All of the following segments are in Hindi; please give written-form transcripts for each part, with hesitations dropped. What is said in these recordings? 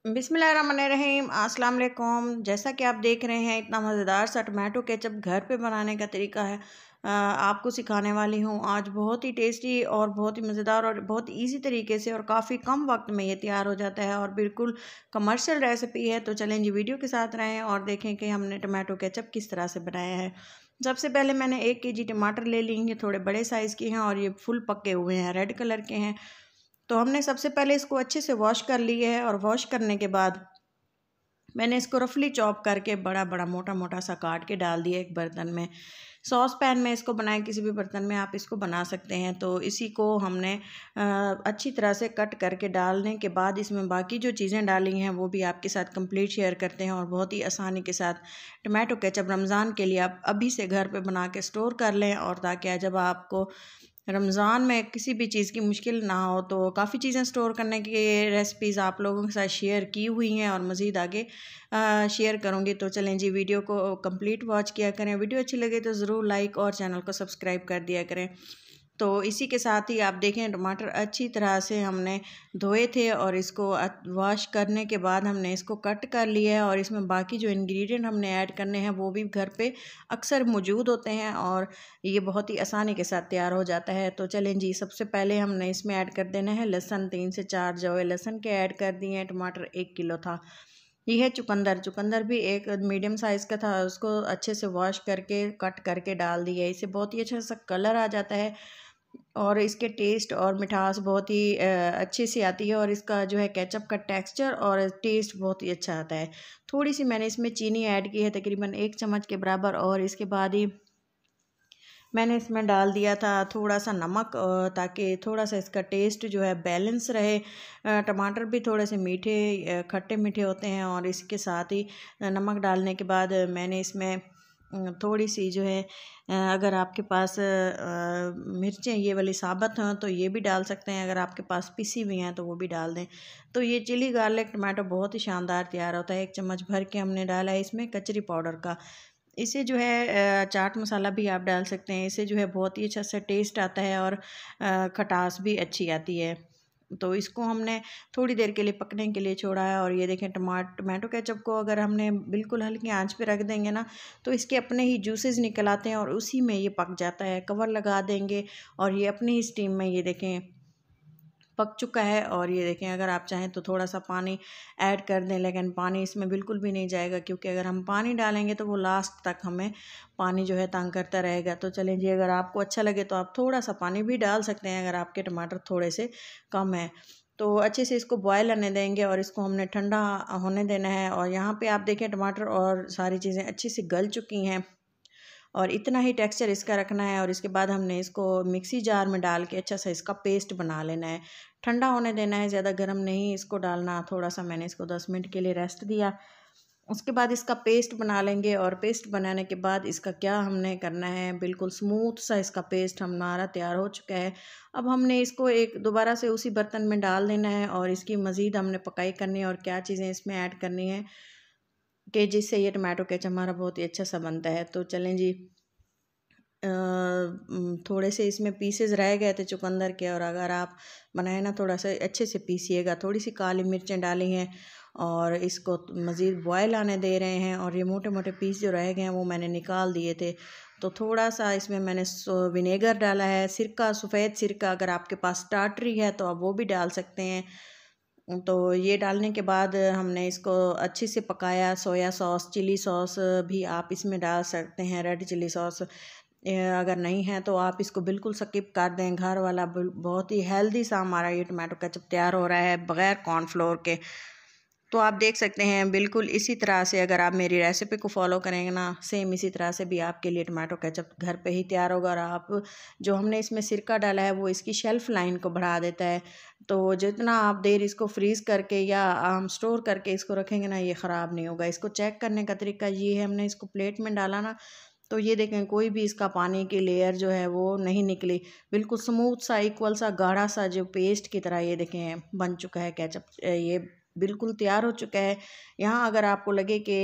बिस्मिल्लाहिर्रहमानिर्रहीम अस्सलाम वालेकुम। जैसा कि आप देख रहे हैं, इतना मज़ेदार सा टमाटो केचप घर पे बनाने का तरीका है आपको सिखाने वाली हूँ। आज बहुत ही टेस्टी और बहुत ही मज़ेदार और बहुत इजी तरीके से और काफ़ी कम वक्त में ये तैयार हो जाता है और बिल्कुल कमर्शियल रेसिपी है। तो चलें जी, वीडियो के साथ रहें और देखें कि हमने टमाटो केचप किस तरह से बनाया है। सबसे पहले मैंने 1 केजी टमाटर ले लिए हैं, थोड़े बड़े साइज़ के हैं और ये फुल पके हुए हैं, रेड कलर के हैं। तो हमने सबसे पहले इसको अच्छे से वॉश कर लिया है और वॉश करने के बाद मैंने इसको रफली चॉप करके बड़ा बड़ा मोटा मोटा सा काट के डाल दिया एक बर्तन में। सॉस पैन में इसको बनाएं, किसी भी बर्तन में आप इसको बना सकते हैं। तो इसी को हमने अच्छी तरह से कट करके डालने के बाद इसमें बाकी जो चीज़ें डाली हैं वो भी आपके साथ कंप्लीट शेयर करते हैं और बहुत ही आसानी के साथ टमाटो केचप रमज़ान के लिए आप अभी से घर पे बना के स्टोर कर लें, और ताकि जब आपको रमज़ान में किसी भी चीज़ की मुश्किल ना हो। तो काफ़ी चीज़ें स्टोर करने की रेसिपीज़ आप लोगों के साथ शेयर की हुई हैं और मज़ीद आगे शेयर करूँगी। तो चलें जी, वीडियो को कंप्लीट वॉच किया करें। वीडियो अच्छी लगे तो ज़रूर लाइक और चैनल को सब्सक्राइब कर दिया करें। तो इसी के साथ ही आप देखें, टमाटर अच्छी तरह से हमने धोए थे और इसको वॉश करने के बाद हमने इसको कट कर लिया है और इसमें बाकी जो इंग्रेडिएंट हमने ऐड करने हैं वो भी घर पे अक्सर मौजूद होते हैं और ये बहुत ही आसानी के साथ तैयार हो जाता है। तो चलें जी, सबसे पहले हमने इसमें ऐड कर देना है लहसुन। 3 से 4 जवे लहसुन के ऐड कर दिए हैं। टमाटर 1 किलो था। ये है चुकंदर भी एक मीडियम साइज़ का था, उसको अच्छे से वॉश करके कट करके डाल दिया। इससे बहुत ही अच्छा सा कलर आ जाता है और इसके टेस्ट और मिठास बहुत ही अच्छे से आती है और इसका जो है केचप का टेक्सचर और टेस्ट बहुत ही अच्छा आता है। थोड़ी सी मैंने इसमें चीनी ऐड की है, तकरीबन 1 चम्मच के बराबर, और इसके बाद ही मैंने इसमें डाल दिया था थोड़ा सा नमक, ताकि थोड़ा सा इसका टेस्ट जो है बैलेंस रहे। टमाटर भी थोड़े से मीठे खट्टे मीठे होते हैं और इसके साथ ही नमक डालने के बाद मैंने इसमें थोड़ी सी जो है अगर आपके पास मिर्चें ये वाली साबुत हों तो ये भी डाल सकते हैं, अगर आपके पास पिसी हुई हैं तो वो भी डाल दें। तो ये चिली गार्लिक टमाटो बहुत ही शानदार तैयार होता है। 1 चम्मच भर के हमने डाला है इसमें कचरी पाउडर का। इसे जो है चाट मसाला भी आप डाल सकते हैं। इससे जो है बहुत ही अच्छा सा टेस्ट आता है और खटास भी अच्छी आती है। तो इसको हमने थोड़ी देर के लिए पकने के लिए छोड़ा है और ये देखें, टमाटो केचप को अगर हमने बिल्कुल हल्की आंच पे रख देंगे ना तो इसके अपने ही जूसेस निकल आते हैं और उसी में ये पक जाता है। कवर लगा देंगे और ये अपनी ही स्टीम में ये देखें पक चुका है। और ये देखें, अगर आप चाहें तो थोड़ा सा पानी ऐड कर दें, लेकिन पानी इसमें बिल्कुल भी नहीं जाएगा, क्योंकि अगर हम पानी डालेंगे तो वो लास्ट तक हमें पानी जो है तंग करता रहेगा। तो चलें जी, अगर आपको अच्छा लगे तो आप थोड़ा सा पानी भी डाल सकते हैं अगर आपके टमाटर थोड़े से कम है। तो अच्छे से इसको बॉयल आने देंगे और इसको हमने ठंडा होने देना है। और यहाँ पे आप देखें, टमाटर और सारी चीज़ें अच्छी सी गल चुकी हैं और इतना ही टेक्सचर इसका रखना है। और इसके बाद हमने इसको मिक्सी जार में डाल के अच्छा सा इसका पेस्ट बना लेना है। ठंडा होने देना है, ज़्यादा गर्म नहीं इसको डालना। थोड़ा सा मैंने इसको 10 मिनट के लिए रेस्ट दिया। उसके बाद इसका पेस्ट बना लेंगे और पेस्ट बनाने के बाद इसका क्या हमने करना है, बिल्कुल स्मूथ सा इसका पेस्ट हमारा तैयार हो चुका है। अब हमने इसको एक दोबारा से उसी बर्तन में डाल देना है और इसकी मज़ीद हमने पकाई करनी है और क्या चीज़ें इसमें ऐड करनी है कि जिससे ये टमाटो केचप हमारा बहुत ही अच्छा सा बनता है। तो चलें जी, थोड़े से इसमें पीसेस रह गए थे चुकंदर के, और अगर आप बनाए ना थोड़ा सा अच्छे से पीसिएगा। थोड़ी सी काली मिर्चें डाली हैं और इसको मज़ीद बॉयल आने दे रहे हैं और ये मोटे मोटे पीस जो रह गए हैं वो मैंने निकाल दिए थे। तो थोड़ा सा इसमें मैंने विनेगर डाला है, सिरका, सफ़ेद सिरका, अगर आपके पास टाटरी है तो आप वो भी डाल सकते हैं। तो ये डालने के बाद हमने इसको अच्छे से पकाया। सोया सॉस, चिली सॉस भी आप इसमें डाल सकते हैं, रेड चिली सॉस अगर नहीं है तो आप इसको बिल्कुल स्किप कर दें। घर वाला बहुत ही हेल्दी सा हमारा ये टमाटो केचप तैयार हो रहा है बग़ैर कॉर्नफ्लोर के। तो आप देख सकते हैं बिल्कुल इसी तरह से अगर आप मेरी रेसिपी को फॉलो करेंगे ना, सेम इसी तरह से भी आपके लिए टमाटो केचप घर पे ही तैयार होगा। और आप जो हमने इसमें सिरका डाला है वो इसकी शेल्फ़ लाइन को बढ़ा देता है। तो जितना आप देर इसको फ्रीज़ करके या हम स्टोर करके इसको रखेंगे ना, ये ख़राब नहीं होगा। इसको चेक करने का तरीका ये है, हमने इसको प्लेट में डाला ना तो ये देखें कोई भी इसका पानी की लेयर जो है वो नहीं निकली। बिल्कुल स्मूथ सा, इक्वल सा, गाढ़ा सा जो पेस्ट की तरह ये देखें बन चुका है केचप। ये बिल्कुल तैयार हो चुका है। यहाँ अगर आपको लगे कि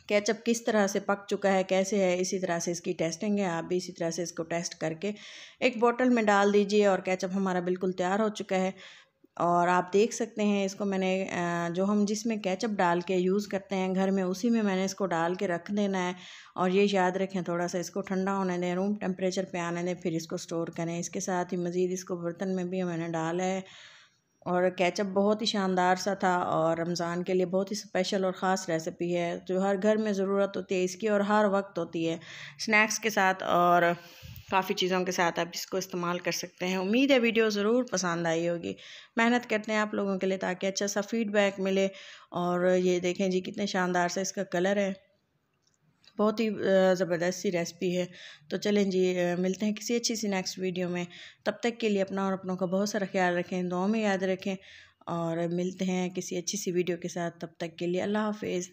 केचप किस तरह से पक चुका है, कैसे है, इसी तरह से इसकी टेस्टिंग है। आप भी इसी तरह से इसको टेस्ट करके एक बोतल में डाल दीजिए और केचप हमारा बिल्कुल तैयार हो चुका है। और आप देख सकते हैं इसको मैंने जो हम जिसमें केचप डाल के यूज़ करते हैं घर में, उसी में मैंने इसको डाल के रख देना है। और ये याद रखें, थोड़ा सा इसको ठंडा होने दें, रूम टेम्परेचर पे आने दें, फिर इसको स्टोर करें। इसके साथ ही मज़ीद इसको बर्तन में भी मैंने डाला है। और केचप बहुत ही शानदार सा था और रमज़ान के लिए बहुत ही स्पेशल और ख़ास रेसिपी है जो हर घर में ज़रूरत होती है इसकी, और हर वक्त होती है स्नैक्स के साथ और काफ़ी चीज़ों के साथ आप इसको इस्तेमाल कर सकते हैं। उम्मीद है वीडियो ज़रूर पसंद आई होगी। मेहनत करते हैं आप लोगों के लिए ताकि अच्छा सा फीडबैक मिले। और ये देखें जी कितने शानदार सा इसका कलर है, बहुत ही ज़बरदस्त सी रेसिपी है। तो चलें जी, मिलते हैं किसी अच्छी सी नेक्स्ट वीडियो में। तब तक के लिए अपना और अपनों का बहुत सारा ख्याल रखें, दुआ में याद रखें, और मिलते हैं किसी अच्छी सी वीडियो के साथ। तब तक के लिए अल्लाह हाफ़िज़।